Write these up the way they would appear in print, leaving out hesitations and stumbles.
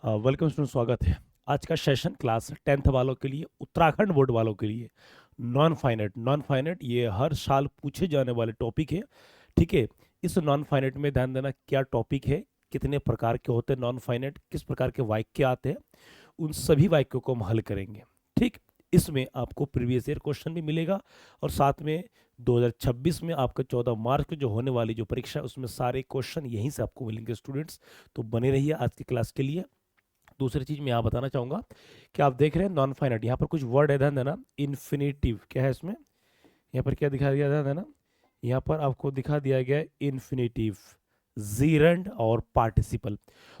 Welcome student, स्वागत है। आज का सेशन क्लास 10th वालों के लिए, उत्तराखंड बोर्ड वालों के लिए। नॉन फाइनाइट ये हर साल पूछे जाने वाले टॉपिक है। ठीक है। इस नॉन फाइनाइट में ध्यान देना क्या टॉपिक है, कितने प्रकार के होते हैं नॉन फाइनाइट, किस प्रकार के वाक्य आते हैं, उन सभी वाक्यों को हम हल करेंगे। ठीक। इसमें आपको प्रीवियस ईयर क्वेश्चन भी मिलेगा और साथ में 2026 में आपका 14 मार्च को जो होने वाली जो परीक्षा है उसमें सारे क्वेश्चन यहीं से आपको मिलेंगे स्टूडेंट्स। तो बने रहिए आज की क्लास के लिए। दूसरी चीज मैं यहाँ बताना चाहूंगा कि आप देख रहे हैं नॉन फाइनाइट, यहाँ पर कुछ वर्ड है, ध्यान देना। इन्फिनेटिव क्या है इसमें, यहाँ पर क्या दिखा दिया, ध्यान देना। यहाँ पर आपको दिखा दिया गया है इन्फिनेटिव, जीरंड और पार्टिसिपल।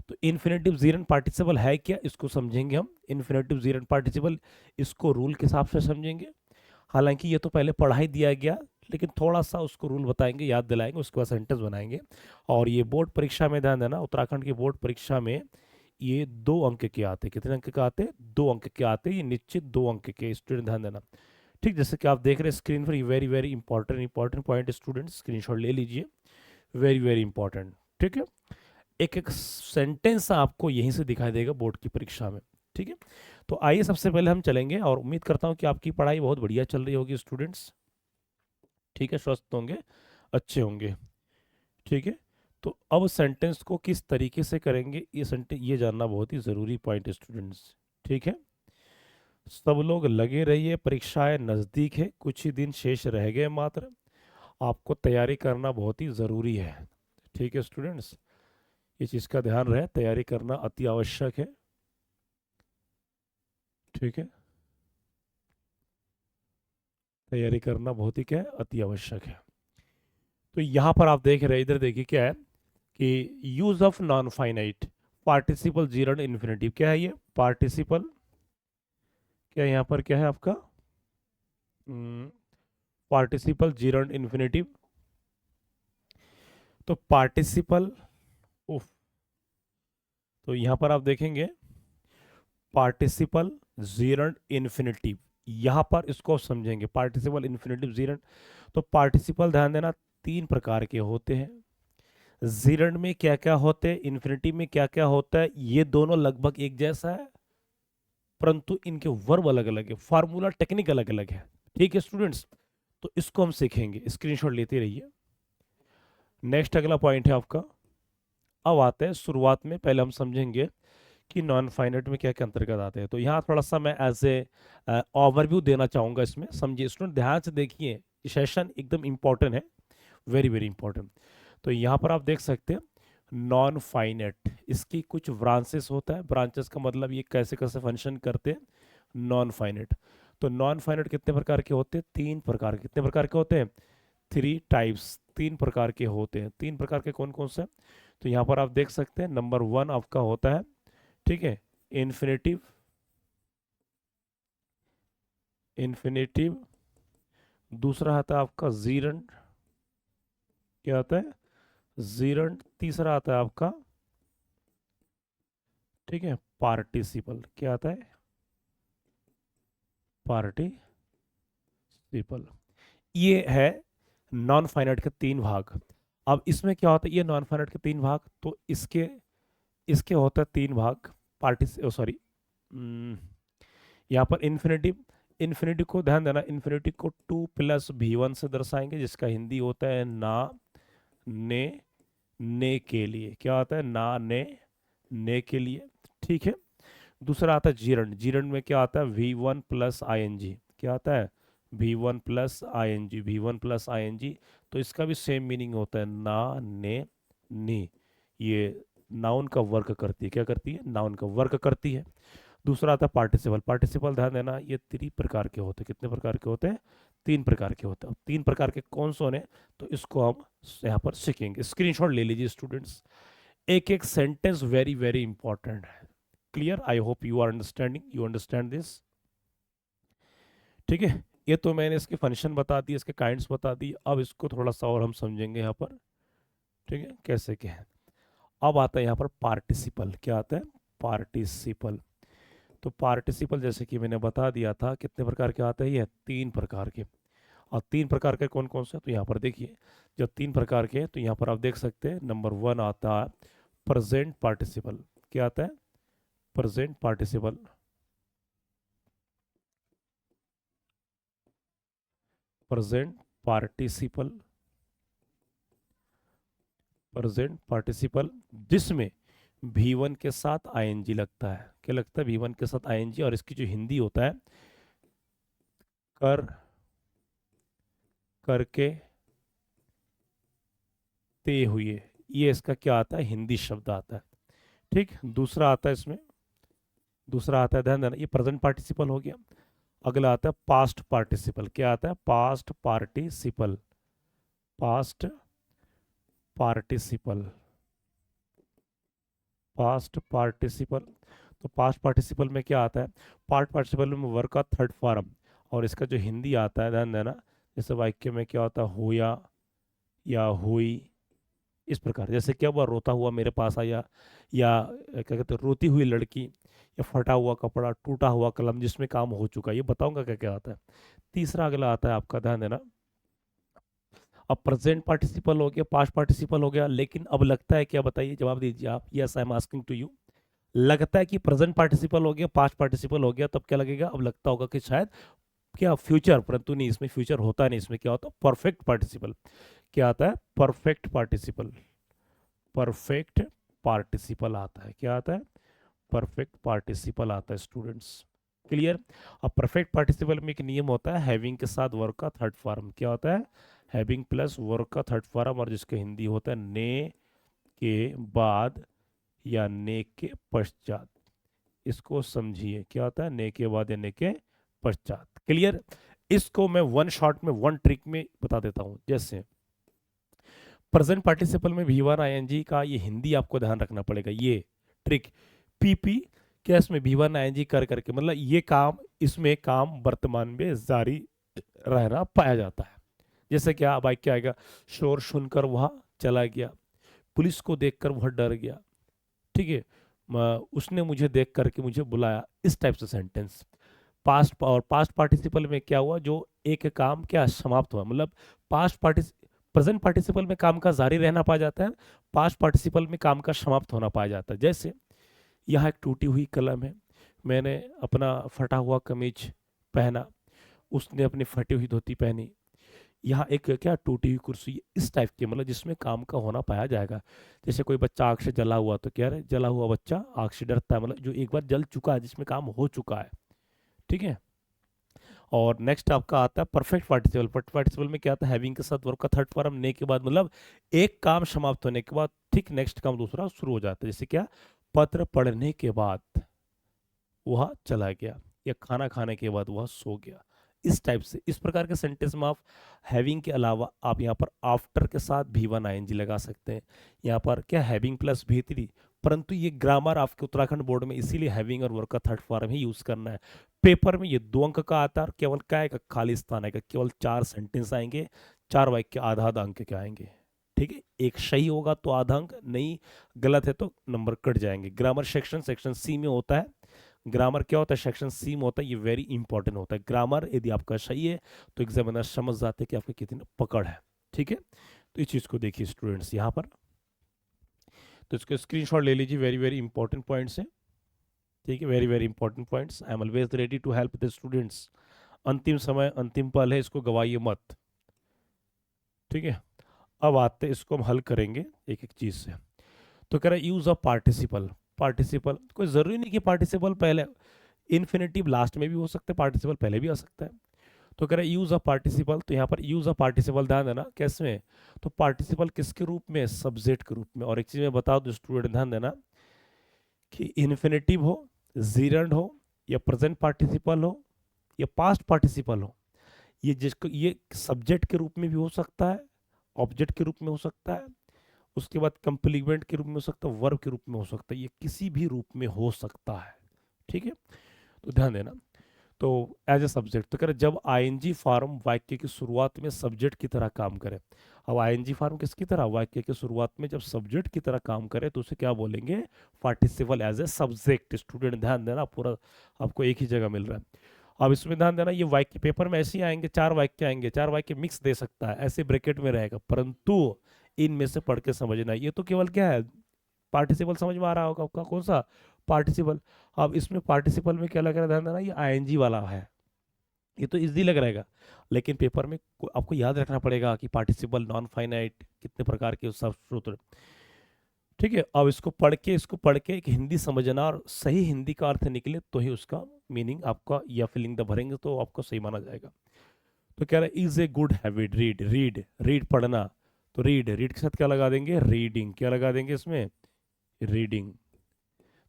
तो इन्फिनेटिव जीरंड पार्टिसिपल है क्या, इसको समझेंगे हम। इन्फिनेटिव जीरंड पार्टिसिपल इसको रूल के हिसाब से समझेंगे। हालांकि ये तो पहले पढ़ा ही दिया गया, लेकिन थोड़ा सा उसको रूल बताएंगे, याद दिलाएंगे, उसके बाद सेंटेंस बनाएंगे। और ये बोर्ड परीक्षा में ध्यान देना, उत्तराखंड की बोर्ड परीक्षा में ये 2 अंक के आते हैं। कितने अंक के आते हैं? 2 अंक के आते हैं। ये निश्चित 2 अंक के, स्टूडेंट ध्यान देना। ठीक, जैसे कि आप देख रहे हैं स्क्रीन पर, ये very very important point student, screenshot ले लीजिए। Very very important. ठीक है। एक एक सेंटेंस आपको यहीं से दिखाई देगा बोर्ड की परीक्षा में। ठीक है। तो आइए सबसे पहले हम चलेंगे, और उम्मीद करता हूं कि आपकी पढ़ाई बहुत बढ़िया चल रही होगी स्टूडेंट्स। ठीक है, स्वस्थ होंगे, अच्छे होंगे। ठीक है। तो अब सेंटेंस को किस तरीके से करेंगे, ये सेंटेंस ये जानना बहुत ही ज़रूरी पॉइंट है स्टूडेंट्स। ठीक है। सब लोग लगे रहिए, परीक्षाएं नज़दीक है, कुछ ही दिन शेष रह गए मात्र। आपको तैयारी करना बहुत ही ज़रूरी है। ठीक है स्टूडेंट्स, इस चीज़ का ध्यान रहे, तैयारी करना अति आवश्यक है। ठीक है। तैयारी करना बहुत ही क्या है, अति आवश्यक है। तो यहाँ पर आप देख रहे हैं, इधर देखिए क्या है कि use of non finite participle zero infinitive. क्या है ये पार्टिसिपल, क्या यहाँ पर क्या है आपका पार्टिसिपल जीरो इन्फिनेटिव। तो पार्टिसिपल, उफ, तो यहाँ पर आप देखेंगे पार्टिसिपल जीरो इन्फिनेटिव, यहाँ पर इसको समझेंगे पार्टिसिपल इन्फिनेटिव जीरो। तो पार्टिसिपल ध्यान देना 3 प्रकार के होते हैं। जीरंड में क्या क्या होते हैं, इन्फिनिटी में क्या क्या होता है, ये दोनों लगभग एक जैसा है, परंतु इनके वर्ब अलग अलग है, फार्मूला टेक्निक अलग अलग है। ठीक है स्टूडेंट्स, तो इसको हम सीखेंगे, स्क्रीनशॉट लेते रहिए। नेक्स्ट अगला पॉइंट है आपका, अब आते हैं शुरुआत में, पहले हम समझेंगे कि नॉन फाइनाइट में क्या क्या अंतर्गत आते हैं। तो यहाँ थोड़ा सा मैं एज ए ओवरव्यू देना चाहूंगा इसमें, समझिए स्टूडेंट, ध्यान से देखिए, सेशन एकदम इंपॉर्टेंट है, वेरी वेरी इंपॉर्टेंट। तो यहाँ पर आप देख सकते हैं नॉन फाइनाइट, इसकी कुछ ब्रांचेस होता है। ब्रांचेस का मतलब ये कैसे कैसे फंक्शन करते हैं नॉन फाइनाइट। तो नॉन फाइनाइट कितने प्रकार के होते हैं? 3 प्रकार के। कितने प्रकार के होते हैं? 3 टाइप्स, 3 प्रकार के होते हैं। 3 प्रकार के कौन कौन से? तो यहाँ पर आप देख सकते हैं नंबर 1 आपका होता है, ठीक है, इन्फिनेटिव। इन्फिनेटिव। दूसरा आता है आपका जीरंड, क्या आता है? जीरंड। तीसरा आता है आपका, ठीक है, पार्टिसिपल। क्या आता है? पार्टिसिपल। ये है नॉन फाइनाइट के 3 भाग। अब इसमें क्या होता है, ये नॉन फाइनाइट के 3 भाग, तो इसके इसके होता है 3 भाग। पार्टिस सॉरी, यहाँ पर इन्फिनेटिव, इन्फिनिटी को ध्यान देना, इन्फिनिटी को 2 + V1 से दर्शाएंगे, जिसका हिंदी होता है ना, ने के लिए। क्या आता है? ना, ने के लिए। ठीक है। दूसरा आता है जीरंड। जीरंड में क्या आता है? V1 + ING। क्या आता है? V1 + ING, V1 + ING। तो इसका भी सेम मीनिंग होता है, ना, ने, नी। ये नाउन का वर्क करती है। क्या करती है? नाउन का वर्क करती है। दूसरा आता है पार्टिसिपल। पार्टिसिपल ध्यान देना, ये 3 प्रकार के होते हैं। कितने प्रकार के होते हैं? 3 प्रकार के होते हैं। 3 प्रकार के कौन से हैं, तो इसको हम यहाँ पर सीखेंगे। स्क्रीनशॉट ले लीजिए स्टूडेंट्स, एक एक सेंटेंस वेरी वेरी इंपॉर्टेंट है। Clear? I hope you are understanding, you understand this. ठीक है। ये तो मैंने इसके फंक्शन बता दिए, इसके काइंड्स बता दिए। अब इसको थोड़ा सा और हम समझेंगे यहाँ पर। ठीक है, कैसे क्या है। अब आता है यहाँ पर पार्टिसिपल। क्या आता है? पार्टिसिपल। तो पार्टिसिपल जैसे कि मैंने बता दिया था, कितने प्रकार के आते हैं? ये 3 प्रकार के। और 3 प्रकार के कौन कौन से? तो यहाँ पर देखिए, जब 3 प्रकार के हैं तो यहाँ पर आप देख सकते हैं नंबर 1 आता है प्रेजेंट पार्टिसिपल। क्या आता है? Present participle, present participle, present participle जिसमें V1 के साथ आईएनजी लगता है। क्या लगता है? V1 के साथ आईएनजी, और इसकी जो हिंदी होता है कर, करके, ते हुए, ये इसका क्या आता है? हिंदी शब्द आता है। ठीक, दूसरा आता है इसमें, दूसरा आता है, ध्यान देना, ये प्रेजेंट पार्टिसिपल हो गया। अगला आता है पास्ट पार्टिसिपल। क्या आता है? Past participle, past participle, past participle. तो पास्ट पार्टिसिपल में क्या आता है? पास्ट पार्टिसिपल में वर्ब का थर्ड फॉर्म, और इसका जो हिंदी आता है, ध्यान देना, जैसे वाक्य में क्या होता है? होया या हुई, इस प्रकार। जैसे क्या हुआ? रोता हुआ मेरे पास आया, या क्या कहते हैं, रोती हुई लड़की, या फटा हुआ कपड़ा, टूटा हुआ कलम, जिसमें काम हो चुका है। ये बताऊंगा क्या क्या आता है। तीसरा अगला आता है आपका, ध्यान देना, अब प्रेजेंट पार्टिसिपल हो गया, पास्ट पार्टिसिपल हो गया, लेकिन अब लगता है क्या? बताइए, जवाब दीजिए आप। Yes, I am asking to you. लगता है कि प्रेजेंट पार्टिसिपल हो गया, पास्ट पार्टिसिपल हो गया, तब क्या लगेगा? अब लगता होगा कि शायद क्या फ्यूचर, परंतु नहीं, इसमें फ्यूचर होता नहीं, इसमें क्या होता है? Perfect participle. क्या आता है? परफेक्ट पार्टिसिपल, परफेक्ट पार्टिसिपल आता है। क्या आता है? परफेक्ट पार्टिसिपल आता है स्टूडेंट्स। क्लियर? अब परफेक्ट पार्टिसिपल में एक नियम होता है, हैविंग के साथ वर्ब का थर्ड फॉर्म। क्या होता है? हैविंग प्लस वर्ब का थर्ड फॉर्म, और जिसका हिंदी होता है ने के बाद या ने के पश्चात। इसको समझिए, क्या होता है? ने के बाद या ने के पश्चात। क्लियर? इसको मैं वन शॉट में, वन ट्रिक में बता देता हूं। जैसे प्रेजेंट पार्टिसिपल में V1 आईएनजी का ये हिंदी आपको ध्यान रखना पड़ेगा, ये ट्रिक। पीपी क्या? इसमें V1 आईएनजी कर करके, मतलब ये काम, इसमें काम वर्तमान में जारी रहना पाया जाता है। जैसे क्या? अब क्या आएगा? शोर सुनकर वह चला गया, पुलिस को देखकर वह डर गया, ठीक है, उसने मुझे देख करके मुझे बुलाया, इस टाइप से सेंटेंस। पास्ट और पास्ट पार्टिसिपल में क्या हुआ? जो एक काम क्या समाप्त हुआ, मतलब पास्ट पार्टिस प्रेजेंट पार्टिसिपल में काम का जारी रहना पाया जाता है, पास्ट पार्टिसिपल में काम का समाप्त होना पाया जाता है। जैसे यह एक टूटी हुई कलम है, मैंने अपना फटा हुआ कमीज पहना, उसने अपनी फटी हुई धोती पहनी, यहाँ एक क्या टूटी हुई कुर्सी, इस टाइप के, मतलब जिसमें काम का होना पाया जाएगा। जैसे कोई बच्चा आग से जला हुआ, तो क्या है? जला हुआ बच्चा आग से डरता है, मतलब जो एक बार जल चुका है, जिसमें काम हो चुका है। ठीक है। और नेक्स्ट आपका आता है परफेक्ट पार्टिसिपल। परफेक्ट पार्टिसिपल में क्या आता है? हैविंग के साथ वर्ब का थर्ड फॉर्म ने के बाद, मतलब एक काम समाप्त होने के बाद ठीक नेक्स्ट काम दूसरा शुरू हो जाता है। जैसे क्या? पत्र पढ़ने के बाद वह चला गया, या खाना खाने के बाद वह सो गया, इस टाइप से। इस प्रकार के सेंटेंस में आप हैविंग के अलावा आप यहाँ पर आफ्टर के साथ V1 आईएनजी लगा सकते हैं। यहाँ पर क्या? हैविंग प्लस V3, परंतु ये ग्रामर आपके उत्तराखंड बोर्ड में इसीलिए हैविंग और वर्ब का थर्ड फॉर्म ही यूज करना है। पेपर में ये 2 अंक का आता है, और केवल क्या आएगा? खाली स्थान आएगा, केवल 4 सेंटेंस आएंगे, 4 वाक्य, आधा आधा अंक के आएंगे। ठीक है, एक सही होगा तो आधा अंक, नहीं गलत है तो नंबर कट जाएंगे। ग्रामर सेक्शन सेक्शन सी में होता है। ग्रामर क्या होता है? सेक्शन सी में होता है। ये वेरी इंपॉर्टेंट होता है। ग्रामर यदि आपका सही है तो एग्जामिनर समझ जाते हैं कि आपकी कितनी पकड़ है। ठीक है, तो इस चीज को देखिए स्टूडेंट्स यहाँ पर, तो इसको स्क्रीनशॉट ले लीजिए। वेरी वेरी इंपॉर्टेंट पॉइंट्स हैं। ठीक है, very very important points. I am always ready to help the students. अंतिम समय, अंतिम पल है, इसको गवाइए मत। ठीक है, अब आते हैं, इसको हम हल करेंगे एक एक चीज से। तो कह रहा है यूज ऑफ पार्टिसिपल। पार्टिसिपल कोई जरूरी नहीं कि पार्टिसिपल पहले, इन्फिनेटिव लास्ट में भी हो सकता है, पार्टिसिपल पहले भी आ सकता है। तो कह रहा है यूज ऑफ पार्टिसिपल, तो यहाँ पर यूज ऑफ पार्टिसिपल ध्यान देना कैसे में, तो पार्टिसिपल किसके रूप में? सब्जेक्ट के रूप में। और एक चीज मैं बता दूं स्टूडेंट, ध्यान देना कि इन्फिनेटिव हो, जीरंड हो, या प्रेजेंट पार्टिसिपल हो, या पास्ट पार्टिसिपल हो, ये जिसको ये सब्जेक्ट के रूप में भी हो सकता है, ऑब्जेक्ट के रूप में हो सकता है, उसके बाद कंप्लीमेंट के रूप में हो सकता है, वर्ब के रूप में हो सकता है, ये किसी भी रूप में हो सकता है। ठीक है, तो ध्यान देना। तो एज ए सब्जेक्ट, तो कह रहे जब आईएनजी फॉर्म वाक्य की शुरुआत में सब्जेक्ट की तरह काम करे। अब आईएनजी फॉर्म किसकी तरह? वाक्य की शुरुआत में जब सब्जेक्ट की तरह काम करे तो उसे क्या बोलेंगे? Participle as a subject. Student ध्यान देना, पूरा आपको एक ही जगह मिल रहा है। अब इसमें ध्यान देना, ये वाक्य पेपर में ऐसे ही आएंगे, 4 वाक्य आएंगे, 4 वाक्य मिक्स दे सकता है, ऐसे ब्रैकेट में रहेगा, परंतु इनमें से पढ़ के समझना। ये तो केवल क्या है? पार्टिसिपल समझ में आ रहा होगा आपका, कौन सा? पार्टिसिपल। अब इसमें पार्टिसिपल में क्या लग रहा है, ध्यान देना, ये आईएनजी वाला है, ये तो इजी लग रहेगा, लेकिन पेपर में आपको याद रखना पड़ेगा कि पार्टिसिपल नॉन फाइनाइट कितने प्रकार के सब सूत्र। ठीक है, अब इसको पढ़ के एक हिंदी समझना और सही हिंदी का अर्थ निकले तो ही उसका मीनिंग आपका, या फिलिंग द भरेंगे तो आपको सही माना जाएगा। तो कह रहा है is a good habit, read read read पढ़ना, तो रीड रीड के साथ क्या लगा देंगे, रीडिंग, क्या लगा देंगे इसमें, रीडिंग।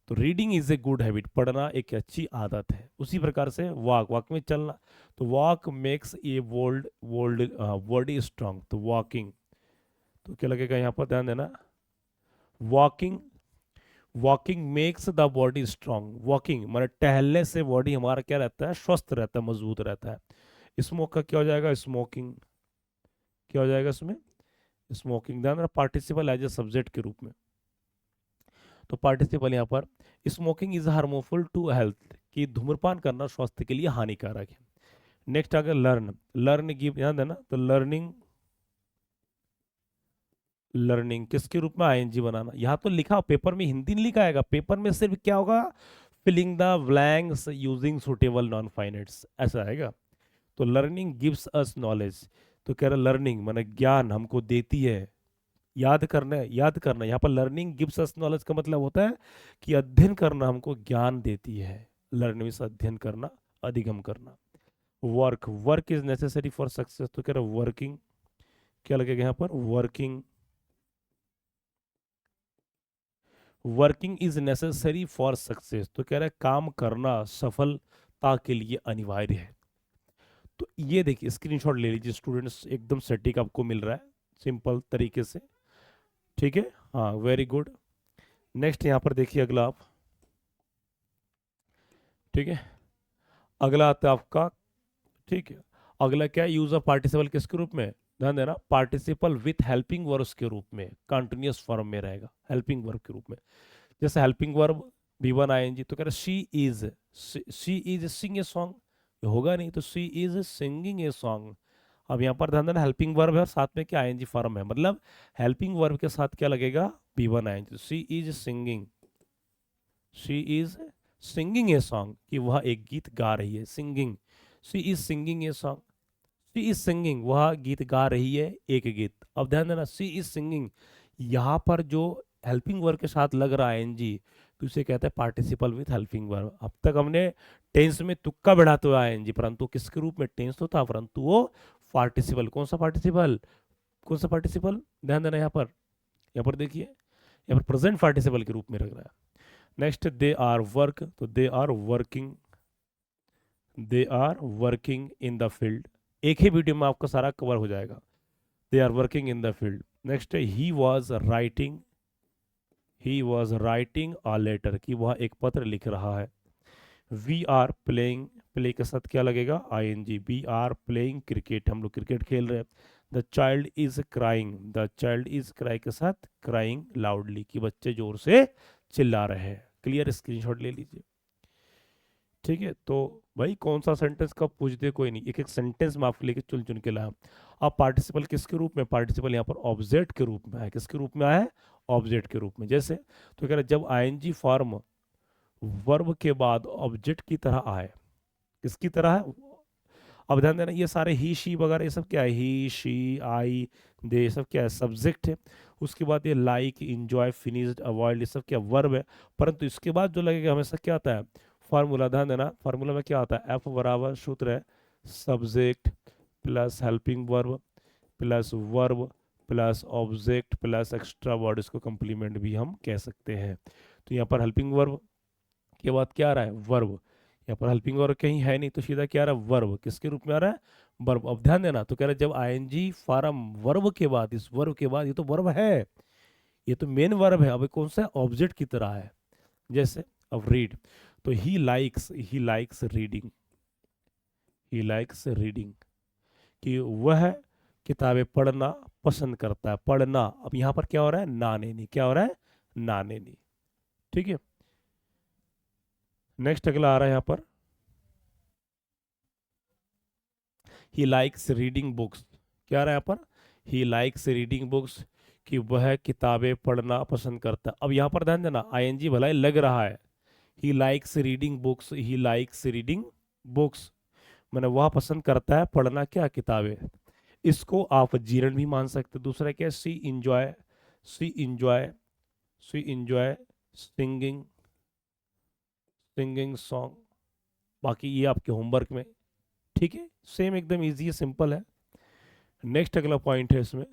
तो reading is a good habit, पढ़ना एक अच्छी आदत है। उसी प्रकार से वॉक, वॉक में चलना, तो walk makes a bold bold body strong, तो वॉकिंग, तो क्या लगेगा यहाँ पर, ध्यान देना, walking, walking makes the body strong, walking माने टहलने से बॉडी हमारा क्या रहता है, स्वस्थ रहता है, मजबूत रहता है। स्मोक का क्या हो जाएगा, स्मोकिंग, क्या हो जाएगा इसमें, स्मोकिंग। ध्यान रखना पार्टिसिपल एज ए सब्जेक्ट के रूप में, तो पार्टिसिपल यहाँ पर, smoking is harmful to health, कि धूम्रपान करना स्वास्थ्य के लिए हानिकारक है। नेक्स्ट आ गया लर्न, लर्न गिव, ध्यान देना, तो लर्निंग, लर्निंग किसके रूप में, आईएनजी बनाना। यहाँ तो लिखा, पेपर में हिंदी नहीं लिखा आएगा, पेपर में सिर्फ क्या होगा, filling the blanks using suitable non finites, ऐसा आएगा। तो लर्निंग गिव्स अस नॉलेज, तो कह रहा लर्निंग माने ज्ञान हमको देती है, याद करना है, याद करना। यहाँ पर लर्निंग गिव्स अस नॉलेज का मतलब होता है कि अध्ययन करना हमको ज्ञान देती है, लर्न मीन्स अध्ययन करना, अधिगम करना। Work, work is necessary for success, तो कह रहा वर्किंग, क्या लगेगा यहाँ पर, working, working is necessary for success, तो कह रहा है काम करना सफलता के लिए अनिवार्य है। तो ये देखिए स्क्रीनशॉट ले लीजिए स्टूडेंट्स, एकदम सटीक आपको मिल रहा है सिंपल तरीके से, ठीक है, हाँ वेरी गुड। नेक्स्ट यहाँ पर देखिए अगला आप, ठीक है, अगला आता है आपका, ठीक है, अगला क्या है, यूज ऑफ पार्टिसिपल किसके रूप में, ध्यान देना, पार्टिसिपल विथ हेल्पिंग वर्ब्स के रूप में, कंटिन्यूअस फॉर्म में रहेगा, हेल्पिंग वर्ब के रूप में। जैसे हेल्पिंग वर्ब V1 आईएनजी, तो कह रहे she is sing a song, होगा नहीं, तो she is singing a song. अब यहाँ पर ध्यान देना हेल्पिंग वर्ब है और साथ में क्या, आईएनजी फॉर्म है, मतलब हेल्पिंग वर्ब के साथ क्या लगेगा, V1 ING, she is singing, she is singing a song, कि वह एक गीत गा रही है, singing, she is singing a song, she is singing, वह गीत गा रही है एक गीत। अब ध्यान देना शी इज सिंगिंग, यहाँ पर जो हेल्पिंग वर्ब के साथ लग रहा है एनजी, तो इसे कहते हैं पार्टिसिपल विथ हेल्पिंग वर्ब। अब तक हमने टेंस में तुक्का बढ़ाते हुए एनजी, परंतु किसके रूप में, टेंस तो था परंतु वो पार्टिसिपल, कौन सा पार्टिसिपल, कौन सा पार्टिसिपल, ध्यान देना यहाँ पर देखिए, यहाँ पर प्रेजेंट पार्टिसिपल के रूप में लग रहा है। नेक्स्ट दे आर वर्क, तो they are working, they are working in the field, एक ही वीडियो में आपका सारा कवर हो जाएगा, they are working in the field. Next he was writing, he was writing a letter, कि वह एक पत्र लिख रहा है। वी आर प्लेइंग, प्ले के साथ क्या लगेगा, ING, we are playing cricket, हम लोग क्रिकेट खेल रहे हैं। The child is crying, the child is cry के साथ क्राइंग लाउडली, कि बच्चे जोर से चिल्ला रहे हैं। क्लियर, स्क्रीनशॉट ले लीजिए, ठीक है। तो भाई कौन सा सेंटेंस कब पूछते, कोई नहीं, एक एक सेंटेंस में आपके लेके चुन चुन के लाया। अब पार्टिसिपल किसके रूप में, पार्टिसिपल यहाँ पर ऑब्जेक्ट के रूप में है, किसके रूप में आया है, ऑब्जेक्ट के रूप में। जैसे तो कह रहा है जब आईएनजी फॉर्म वर्ब के बाद ऑब्जेक्ट की तरह आए, किसकी तरह है, अब ध्यान देना ये सारे ही शी वगैरह ये सब क्या है, ही शी आई दे, ये सब क्या है, सब्जेक्ट है। उसके बाद ये लाइक, इंजॉय, फिनिश्ड, अवॉइड, ये सब क्या, वर्ब है। परंतु इसके बाद जो लगेगा हमेशा क्या आता है, फार्मूला, ध्यान देना फार्मूला में क्या आता है, एफ बराबर सूत्र है subject plus helping verb plus verb plus object plus extra word, इसको कंप्लीमेंट भी हम कह सकते हैं। तो यहाँ पर हेल्पिंग वर्ब के बाद क्या आ रहा है, वर्ब, यहाँ पर हेल्पिंग वर्ब कहीं है नहीं, तो सीधा क्या आ रहा है, वर्ब, किसके रूप में आ रहा है, वर्ब। अब ध्यान देना, तो कह रहा है जब आईएनजी फॉर्म वर्ब के बाद, इस वर्ब के बाद, ये तो वर्ब है, ये तो मेन वर्ब है, अब ये कौन सा ऑब्जेक्ट की तरह है। जैसे अब रीड, तो he likes reading, he likes reading, कि वह किताबें पढ़ना पसंद करता है, पढ़ना। अब यहाँ पर क्या हो रहा है, नाने नहीं, क्या हो रहा है, नाने नहीं, ठीक है। नेक्स्ट अगला आ रहा है यहाँ पर, ही लाइक्स रीडिंग बुक्स, क्या आ रहा है यहाँ पर, ही लाइक्स रीडिंग बुक्स, कि वह किताबें पढ़ना पसंद करता है। अब यहाँ पर ध्यान देना आईएनजी भला ही लग रहा है, he likes reading books, he likes reading books, मैंने वह पसंद करता है पढ़ना क्या, किताबें। इसको आप जीरण भी मान सकते हो। दूसरा क्या है, सी इंजॉय, सी इंजॉय, सी इंजॉय सिंगिंग, सिंगिंग सॉन्ग। बाकी ये आपके होमवर्क में, ठीक है, सेम एकदम इजी है, सिंपल है। नेक्स्ट अगला पॉइंट है इसमें,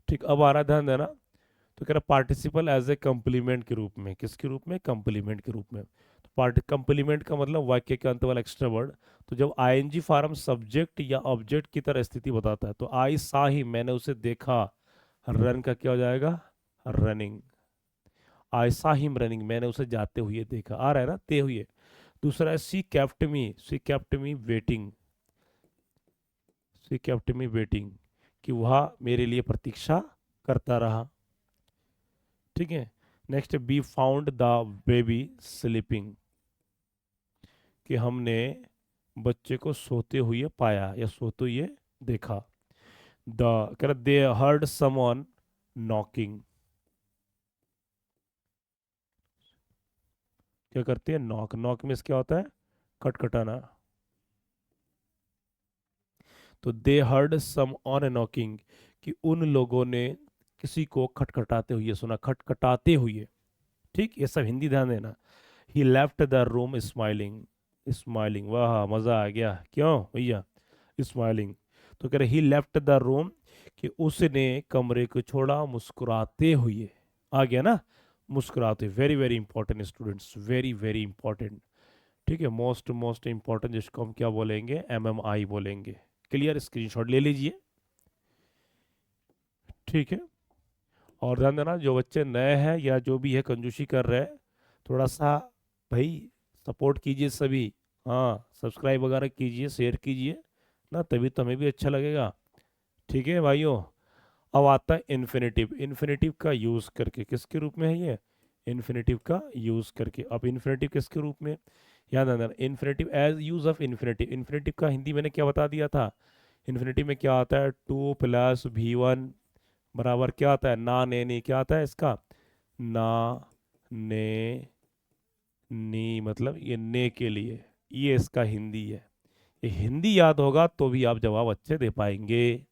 ठीक, अब आ रहा है, ध्यान देना। तो कह रहा पार्टिसिपल एज ए कंप्लीमेंट के रूप में, किसके रूप में, कंप्लीमेंट के रूप में। तो पार्ट कंप्लीमेंट का मतलब वाक्य के अंत वाला एक्स्ट्रा वर्ड। तो जब आईएनजी फॉर्म सब्जेक्ट या ऑब्जेक्ट की तरह स्थिति बताता है, तो आई सा ही, मैंने उसे देखा, रन का क्या हो जाएगा, रनिंग। आई सा हिम रनिंग, मैंने उसे जाते हुए देखा, आ रहा है ना, ते हुए। दूसरा है सी केप्ट मी, सी केप्ट मी वेटिंग, सी केप्ट मी वेटिंग, कि वह मेरे लिए प्रतीक्षा करता रहा, ठीक है। Next, be found the baby sleeping, कि हमने बच्चे को सोते हुए पाया या सोते हुए देखा। द कह रहा दे हर्ड समवन नॉकिंग, क्या करते हैं, नॉक, नॉक में क्या होता है, खटखटाना। तो they heard someone knocking, कि उन लोगों ने किसी को खटखटाते हुए सुना, खटखटाते हुए, ठीक, ये सब हिंदी, ध्यान देना। He left the room smiling, smiling, वाह मजा आ गया, क्यों भैया, स्माइलिंग। तो कह रहे ही लेफ्ट द रूम, कि उसने कमरे को छोड़ा मुस्कुराते हुए, आ गया ना, मुस्कुराते, very very important students, very very important, ठीक है, मोस्ट मोस्ट इंपॉर्टेंट, जिसको हम क्या बोलेंगे, एमएमआई बोलेंगे। क्लियर, स्क्रीनशॉट ले लीजिए, ठीक है। और ध्यान देना, जो बच्चे नए हैं या जो भी है कंजूसी कर रहे हैं, थोड़ा सा भाई सपोर्ट कीजिए सभी, हाँ, सब्सक्राइब वगैरह कीजिए, शेयर कीजिए ना, तभी तो हमें भी अच्छा लगेगा, ठीक है भाइयों। अब आता है इन्फिनेटिव, इन्फिनेटिव का यूज़ करके, किसके रूप में है ये, इन्फिनेटिव का यूज़ करके। अब इन्फिनेटिव किसके रूप में, याद आना, infinitive as use of infinitive, infinitive का हिंदी मैंने क्या बता दिया था। इन्फिनेटिव में क्या आता है, टू प्लस V1 बराबर क्या आता है, ना ने नी, क्या आता है इसका, ना ने नी, मतलब ये ने के लिए, ये इसका हिंदी है। ये हिंदी याद होगा तो भी आप जवाब अच्छे दे पाएंगे।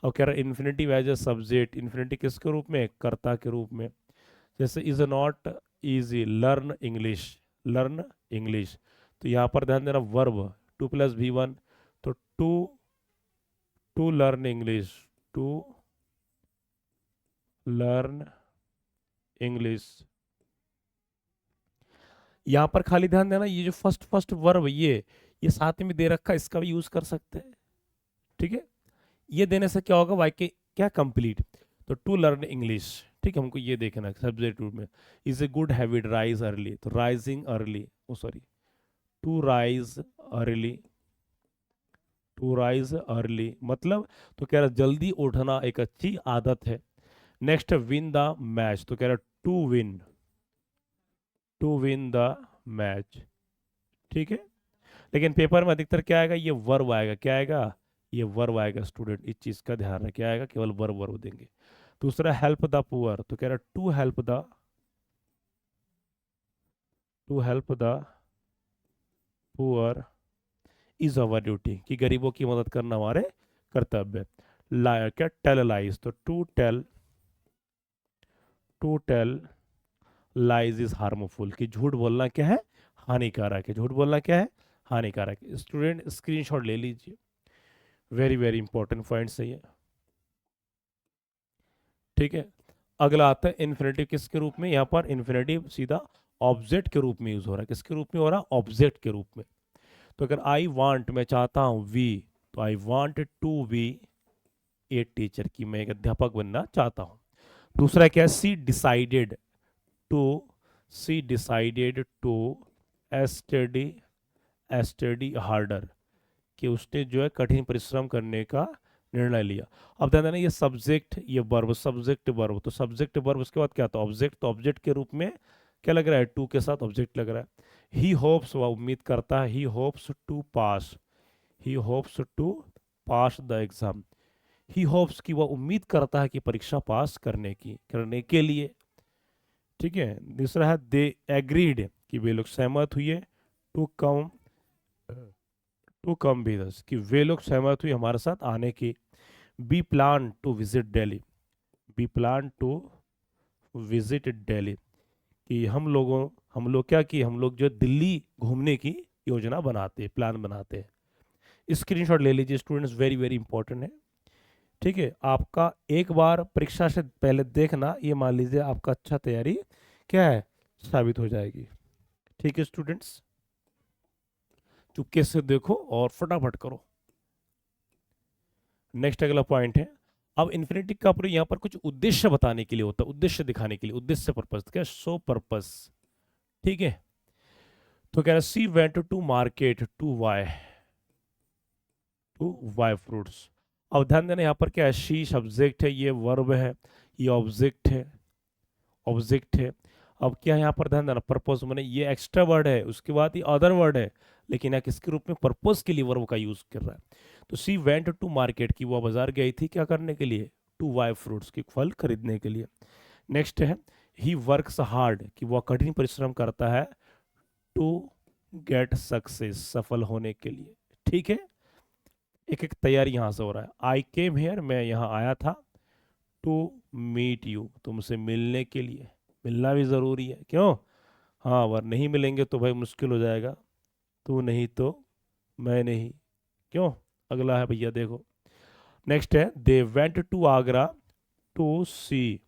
और कह रहा है infinitive as a subject, infinitive किसके रूप में, कर्ता के रूप में। जैसे is not easy learn English, learn English. तो यहाँ पर ध्यान देना, वर्ब, टू प्लस V1, तो to learn English, to learn English. यहाँ पर खाली ध्यान देना, ये जो फर्स्ट फर्स्ट वर्ब, ये साथ में दे रखा है, इसका भी यूज कर सकते हैं, ठीक है। ये देने से क्या होगा, वाक्य क्या, कंप्लीट। तो टू लर्न इंग्लिश, ठीक है, हमको ये देखना है सब्जेक्ट रूप में। Is a good habit rise early, तो rising early, oh sorry, to rise early, to rise early मतलब, तो कह रहा जल्दी उठना एक अच्छी आदत है। नेक्स्ट, विन द मैच, तो कह रहा to win, to win the match, ठीक है। लेकिन पेपर में अधिकतर क्या आएगा, ये वर्ब आएगा, क्या आएगा, ये वर्ब आएगा स्टूडेंट, इस चीज का ध्यान रखें, क्या आएगा, केवल वर्ब वर्ब देंगे। दूसरा हेल्प द पुअर, तो कह रहा to help the, to help the poor is our duty, कि गरीबों की मदद करना हमारे कर्तव्य है। क्या, टेल लाइज, तो to tell lies is harmful, कि झूठ बोलना क्या है, हानिकारक है, झूठ बोलना क्या है, हानिकारक है। स्टूडेंट स्क्रीनशॉट ले लीजिए, वेरी वेरी इंपॉर्टेंट पॉइंट्स है ये, ठीक है। अगला आता है इन्फिनेटिव किसके रूप में, यहाँ पर इन्फिनेटिव सीधा ऑब्जेक्ट के रूप में यूज हो रहा है, किसके रूप में हो रहा है, ऑब्जेक्ट के रूप में। तो अगर आई वांट, मैं चाहता हूँ, वी, तो I want to be a teacher, की मैं एक अध्यापक बनना चाहता हूँ। दूसरा क्या है, she decided to, she decided to study, study harder, कि उसने जो है कठिन परिश्रम करने का निर्णय लिया। अब ध्यान देना, ये सब्जेक्ट, ये वर्ब, सब्जेक्ट वर्ब, तो सब्जेक्ट वर्ब उसके बाद क्या था, ऑब्जेक्ट, तो ऑब्जेक्ट के रूप में क्या लग रहा है, टू के साथ ऑब्जेक्ट लग रहा है। ही होप्स, वह उम्मीद करता है, he hopes to pass, he hopes to pass the exam, he hopes की वह उम्मीद करता है कि परीक्षा पास करने के लिए, ठीक है। दूसरा है दे एग्रीड, कि वे लोग सहमत हुए, to come, to come with us, कि वे लोग सहमत हुए हमारे साथ आने की। We plan to visit Delhi, we plan to visit Delhi, कि हम लोग क्या, कि हम लोग जो दिल्ली घूमने की योजना बनाते, प्लान बनाते हैं। स्क्रीनशॉट ले लीजिए स्टूडेंट्स, वेरी वेरी इंपॉर्टेंट है। ठीक है, आपका एक बार परीक्षा से पहले देखना, ये मान लीजिए आपका अच्छा तैयारी क्या है, साबित हो जाएगी। ठीक है स्टूडेंट्स, चुपके से देखो और फटाफट करो। नेक्स्ट अगला पॉइंट है, अब इन्फिनिटी का प्रयोग यहाँ पर कुछ उद्देश्य बताने के लिए होता है, उद्देश्य दिखाने के लिए, उद्देश्य पर्पस, क्या सो पर्पस। ठीक है, तो कह रहा she went to market to buy fruits. अब ध्यान देना यहाँ पर क्या है, शी सब्जेक्ट है, ये वर्ब है, ये ऑब्जेक्ट है, ऑब्जेक्ट है। अब क्या है यहाँ पर, ध्यान देना, पर्पस मैंने ये एक्स्ट्रा वर्ड है, उसके बाद ये अदर वर्ड है, लेकिन यहाँ किसके रूप में, पर्पस के लिए वर्ब का यूज कर रहा है। तो सी वेंट टू मार्केट, की वो बाजार गई थी क्या करने के लिए, टू बाय फ्रूट्स, की फल खरीदने के लिए। नेक्स्ट है ही वर्क्स हार्ड, कि वह कठिन परिश्रम करता है, टू गेट सक्सेस, सफल होने के लिए। ठीक है, एक एक तैयारी यहाँ से हो रहा है। आई केम हेयर, मैं यहाँ आया था, टू मीट यू, तुमसे मिलने के लिए, मिलना भी ज़रूरी है, क्यों, हाँ, अगर नहीं मिलेंगे तो भाई मुश्किल हो जाएगा, तू नहीं तो मैं नहीं, क्यों। अगला है भैया देखो, नेक्स्ट है they went to Agra to see,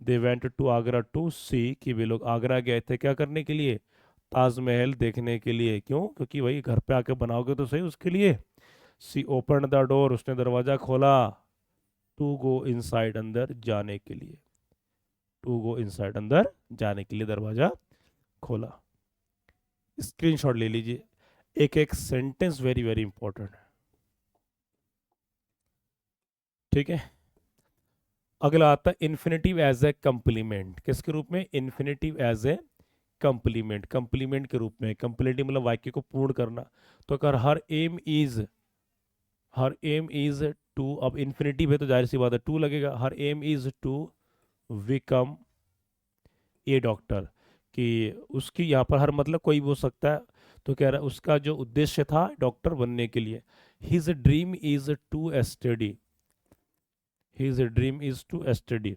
they went to Agra to see, कि वे लोग आगरा गए थे क्या करने के लिए, ताजमहल देखने के लिए, क्यों, क्योंकि भाई घर पे आके बनाओगे तो सही उसके लिए। सी ओपन द डोर, उसने दरवाजा खोला, टू गो इनसाइड, अंदर जाने के लिए, टू गो इनसाइड, अंदर जाने के लिए दरवाजा खोला। स्क्रीनशॉट ले लीजिए, एक एक सेंटेंस वेरी वेरी इंपॉर्टेंट है। ठीक है, अगला आता है इन्फिनेटिव एज ए कंप्लीमेंट, किसके रूप में, infinitive as a complement, complement के रूप में। कंप्लीमेंट मतलब वाक्य को पूर्ण करना। तो अगर हर एम इज टू, अब इन्फिनेटिव है तो जाहिर सी बात है टू लगेगा, her aim is to become a doctor, कि उसकी यहाँ पर हर मतलब कोई भी हो सकता है, तो कह रहा है उसका जो उद्देश्य था डॉक्टर बनने के लिए। His dream is to study, his dream is to study,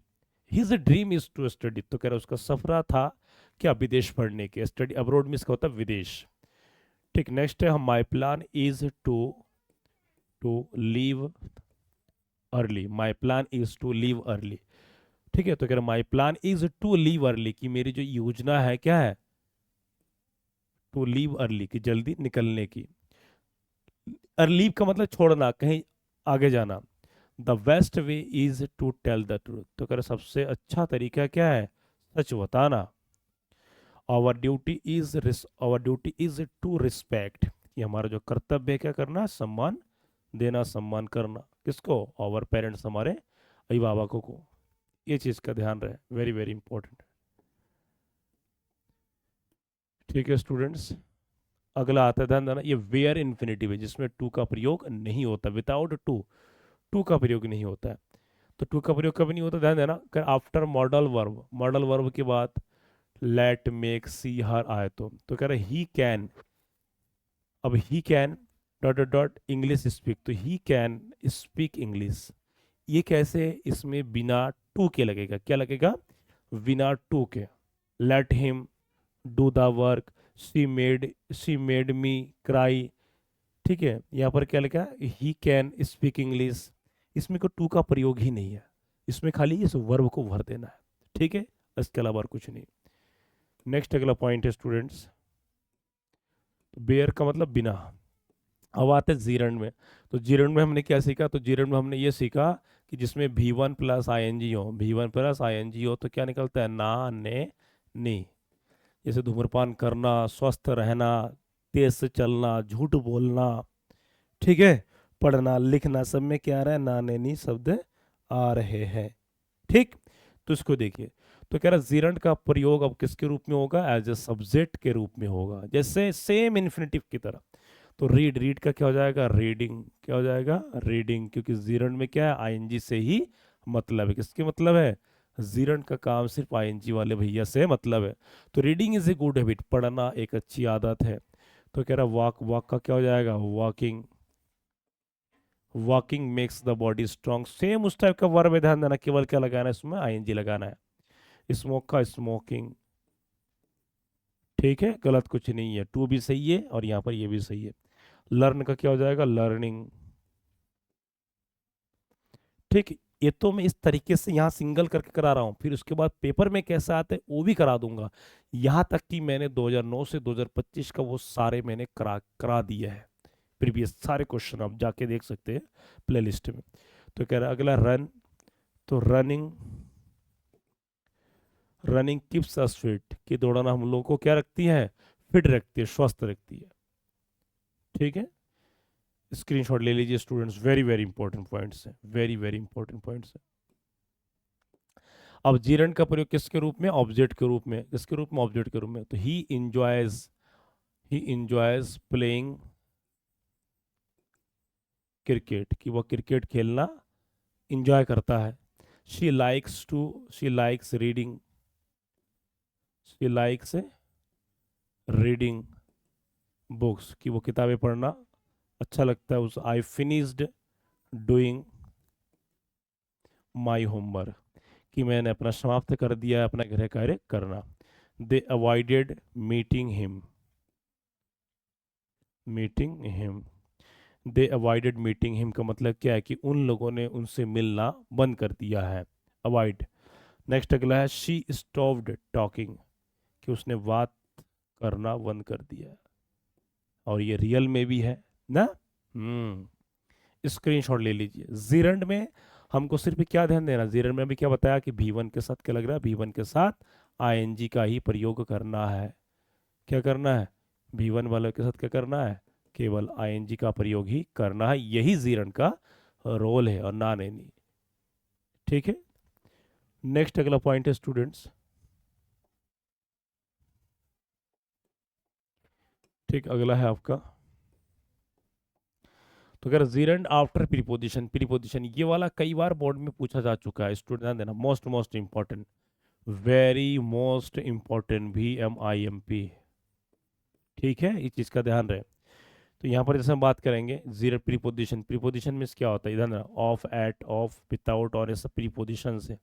his dream is to study, तो कह रहा है उसका सपना था क्या, विदेश पढ़ने के, स्टडी अब्रोड मीन्स का होता है विदेश। ठीक, नेक्स्ट है हम my plan is to to leave early, my plan is to leave early. ठीक है, तो कह रहा my plan is to leave early, कि मेरी जो योजना है क्या है, टू लीव अर्ली, की जल्दी निकलने की। अर्लीव का मतलब छोड़ना, कहीं आगे जाना। The best way is to tell the truth, तो कह रहा सबसे अच्छा तरीका क्या है, सच बताना। Our duty is to respect, कि हमारा जो कर्तव्य है क्या करना, सम्मान देना, सम्मान करना, किसको, आवर पेरेंट्स, हमारे अभिभावकों को। ये चीज का ध्यान रहे, वेरी वेरी इंपॉर्टेंट। ठीक है स्टूडेंट्स, अगला आता है, ध्यान देना, ये वेयर इन्फिनिटिव है, जिसमें टू का प्रयोग नहीं होता, विदाउट टू, टू का प्रयोग नहीं होता है। तो टू का प्रयोग कभी नहीं होता, ध्यान देना, after modal verb, modal verb के बाद लेट मेक सी हर आए, तो कह रहा ही कैन, अब he can dot dot dot English speak, तो ही कैन स्पीक इंग्लिश। ये कैसे, इसमें बिना टू के लगेगा, क्या लगेगा, बिना टू के। Let him do the work, she made me cry. ठीक है, यहाँ पर क्या लिखा, ही कैन स्पीक इंग्लिश, इसमें को टू का प्रयोग ही नहीं है, इसमें खाली इस वर्ब को भर देना है। ठीक है, इसके अलावा और कुछ नहीं। नेक्स्ट अगला पॉइंट है स्टूडेंट्स, बेयर का मतलब बिना। अब आते हैं जीरंड में, तो जीरंड में हमने क्या सीखा, तो जीरंड में हमने ये सीखा कि जिसमें V1 plus I N G हो, V1 plus I N G हो, तो क्या निकलता है, ना, ने, नी। जैसे धूम्रपान करना, स्वस्थ रहना, तेज से चलना, झूठ बोलना, ठीक है, पढ़ना लिखना, सब में क्या आ रहा है, ना, ने, नी शब्द आ रहे हैं। ठीक, तो इसको देखिए, तो कह रहा जीरंड का प्रयोग अब किसके रूप में होगा, एज ए सब्जेक्ट के रूप में होगा, जैसे सेम इन्फिनेटिव की तरह। तो रीड का क्या हो जाएगा, रीडिंग, क्या हो जाएगा, रीडिंग, क्योंकि जीरंड में क्या है, आईएनजी से ही मतलब है, किसके मतलब है, जीरन का काम सिर्फ आईएनजी वाले भैया से मतलब है। तो reading is a good habit, पढ़ना एक अच्छी आदत है। तो कह रहा वॉक, वॉक का क्या हो जाएगा, walking. Walking makes the body strong, same उस टाइप का वर्ब में ध्यान देना, केवल क्या लगाना है इसमें, आईएनजी लगाना है। स्मोक का स्मोकिंग, ठीक है, गलत कुछ नहीं है, टू भी सही है और यहाँ पर ये भी सही है। लर्न का क्या हो जाएगा, लर्निंग। ठीक है, ये तो मैं इस तरीके से यहाँ सिंगल करके करा रहा हूँ, फिर उसके बाद पेपर में कैसा आता है वो भी करा दूंगा। यहाँ तक कि मैंने 2009 से 2025 का वो सारे मैंने करा करा दिया है, प्रीवियस सारे क्वेश्चन आप जाके देख सकते हैं प्ले लिस्ट में। तो कह रहा है अगला रन, तो running, running keeps us fit, कि दौड़ना हम लोगों को क्या रखती है, फिट रखती है, स्वस्थ रखती है। ठीक है, स्क्रीनशॉट ले लीजिए students, very very important points है, वेरी वेरी इंपॉर्टेंट पॉइंट्स है। अब जीरन का प्रयोग किसके रूप में, ऑब्जेक्ट के रूप में, किसके रूप में, ऑब्जेक्ट के रूप में। तो ही इंजॉयज प्लेइंग क्रिकेट, कि वह क्रिकेट खेलना इंजॉय करता है। She likes reading, she likes reading books, कि वो किताबें पढ़ना अच्छा लगता है उस। I finished doing my homework, कि मैंने अपना समाप्त कर दिया है अपना गृह कार्य करना। दे अवॉइडेड मीटिंग हिम, दे अवॉइडेड मीटिंग हिम का मतलब क्या है, कि उन लोगों ने उनसे मिलना बंद कर दिया है, अवॉइड। नेक्स्ट अगला है शी स्टॉप्ड टॉकिंग, कि उसने बात करना बंद कर दिया है, और ये रियल में भी है ना। स्क्रीनशॉट ले लीजिए। जीरंड में हमको सिर्फ क्या ध्यान देना, जीरंड में भी क्या बताया कि V1 के साथ क्या लग रहा है, V1 के साथ आईएनजी का ही प्रयोग करना है। क्या करना है, V1 वाले के साथ क्या करना है, केवल आईएनजी का प्रयोग ही करना है, यही जीरंड का रोल है और ना नहीं। ठीक है, नेक्स्ट अगला पॉइंट है स्टूडेंट्स। ठीक, अगला है आपका, तो अगर जीरंड आफ्टर प्रीपोजिशन, प्रीपोजिशन ये वाला कई बार बोर्ड में पूछा जा चुका है, स्टूडेंट ध्यान देना, most most important, very most important, VMIMP। ठीक है, इस चीज का ध्यान रहे। तो यहाँ पर जैसे हम बात करेंगे जीरो प्रीपोजिशन, प्रीपोजिशन में क्या होता है, इधर ना ऑफ, एट, ऑफ, विदाउट, और ये सब प्रीपोजिशन है,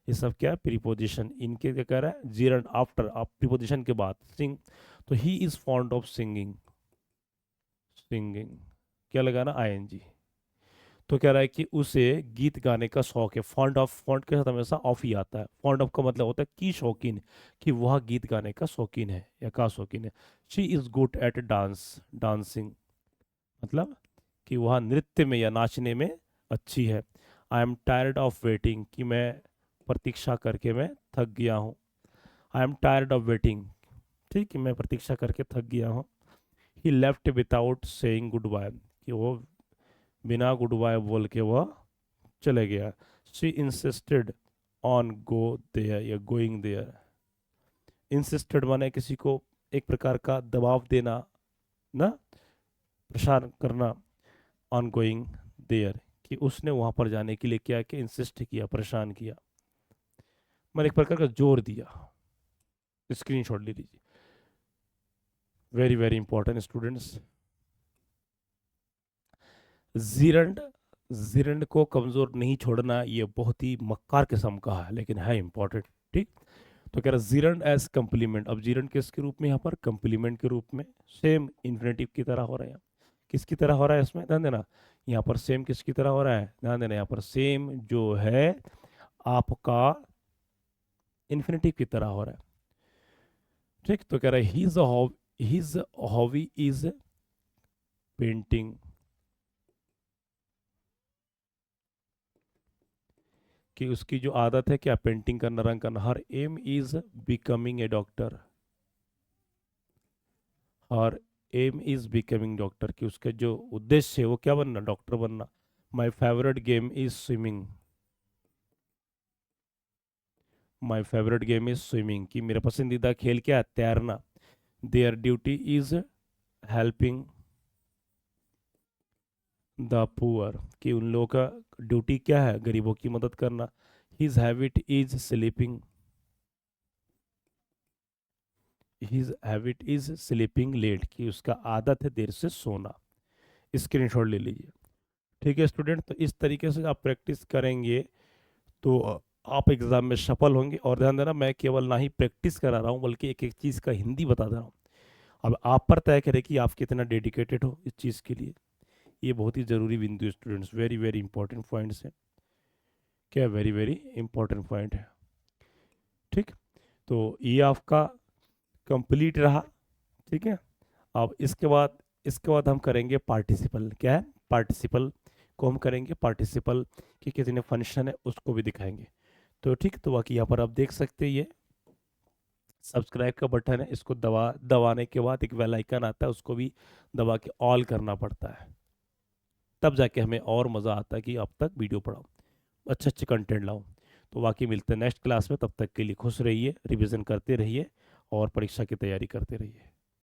ये सब क्या प्रीपोजिशन, इनके क्या कह रहा है, जीरो आफ्टर, आप प्रीपोजिशन के बाद। सिंग, तो he is fond of singing, singing क्या लगाना, आईएनजी। तो कह रहा है कि उसे गीत गाने का शौक है, फॉन्ड ऑफ, फॉन्ड के साथ हमेशा ऑफ ही आता है, फॉन्ड ऑफ का मतलब होता है कि शौकीन, कि वह गीत गाने का शौकीन है या का शौकीन है। She is good at dance, dancing मतलब कि वह नृत्य में या नाचने में अच्छी है। I am tired of waiting, कि मैं प्रतीक्षा करके मैं थक गया हूँ। I am tired of waiting, ठीक है, मैं प्रतीक्षा करके थक गया हूँ। He left without saying goodbye, कि वो बिना गुड बाय बोल के वह चले गया। She insisted on go there या गोइंग देयर, इंसिस्टेड माने किसी को एक प्रकार का दबाव देना ना, प्रसार करना, ऑन गोइंग देयर, कि उसने वहां पर जाने के लिए क्या किया, इंसिस्ट किया, परेशान किया, मैंने एक प्रकार का जोर दिया। स्क्रीनशॉट ले लीजिए, very very important students. Gerund, gerund को कमजोर नहीं छोड़ना, ये बहुत ही मक्कार किस्म का है लेकिन है इंपॉर्टेंट। ठीक, तो कह रहा जीरंड एज कंप्लीमेंट, अब जीरंड किसके रूप में, यहाँ पर कंप्लीमेंट के रूप में, सेम इन्फिनेटिव की तरह हो रहा है। किसकी तरह हो रहा है इसमें, ध्यान देना, यहाँ पर सेम किसकी तरह हो रहा है, ध्यान देना, यहाँ पर सेम जो है आपका इन्फिनेटिव की तरह हो रहा है। ठीक, तो कह रहा है हिज हॉबी इज पेंटिंग, कि उसकी जो आदत है क्या, पेंटिंग करना, रंग करना। Her aim is becoming a doctor, her aim is becoming doctor, कि उसका जो उद्देश्य है वो क्या बनना, डॉक्टर बनना। My favourite game is swimming, my favourite game is swimming, कि मेरा पसंदीदा खेल क्या है, तैरना। There duty is helping the poor, कि उन लोगों का ड्यूटी क्या है, गरीबों की मदद करना। His habit is sleeping, his habit is sleeping late, कि उसका आदत है देर से सोना। स्क्रीनशॉट ले लीजिए। ठीक है स्टूडेंट, तो इस तरीके से आप प्रैक्टिस करेंगे तो आप एग्ज़ाम में सफल होंगे। और ध्यान देना, मैं केवल ना ही प्रैक्टिस करा रहा हूँ बल्कि एक एक चीज़ का हिंदी बता दे रहा हूँ। अब आप पर तय करें कि आप कितना डेडिकेटेड हो इस चीज़ के लिए। ये बहुत ही ज़रूरी बिंदु है students, very very important points हैं। क्या वेरी वेरी इंपॉर्टेंट पॉइंट है। ठीक, तो ये आपका कंप्लीट रहा। ठीक है, अब इसके बाद हम करेंगे पार्टिसिपल। क्या है पार्टिसिपल को हम करेंगे, पार्टिसिपल के कितने फंक्शन है उसको भी दिखाएंगे। तो ठीक, तो बाकी यहाँ पर आप देख सकते हैं, ये सब्सक्राइब का बटन है, इसको दबाने के बाद एक बेल आइकन आता है, उसको भी दबा के ऑल करना पड़ता है, तब जाके हमें और मज़ा आता है कि अब तक वीडियो पढ़ाओ, अच्छे अच्छे कंटेंट लाओ। तो बाकी मिलते हैं नेक्स्ट क्लास में, तब तक के लिए खुश रहिए, रिवीजन करते रहिए और परीक्षा की तैयारी करते रहिए।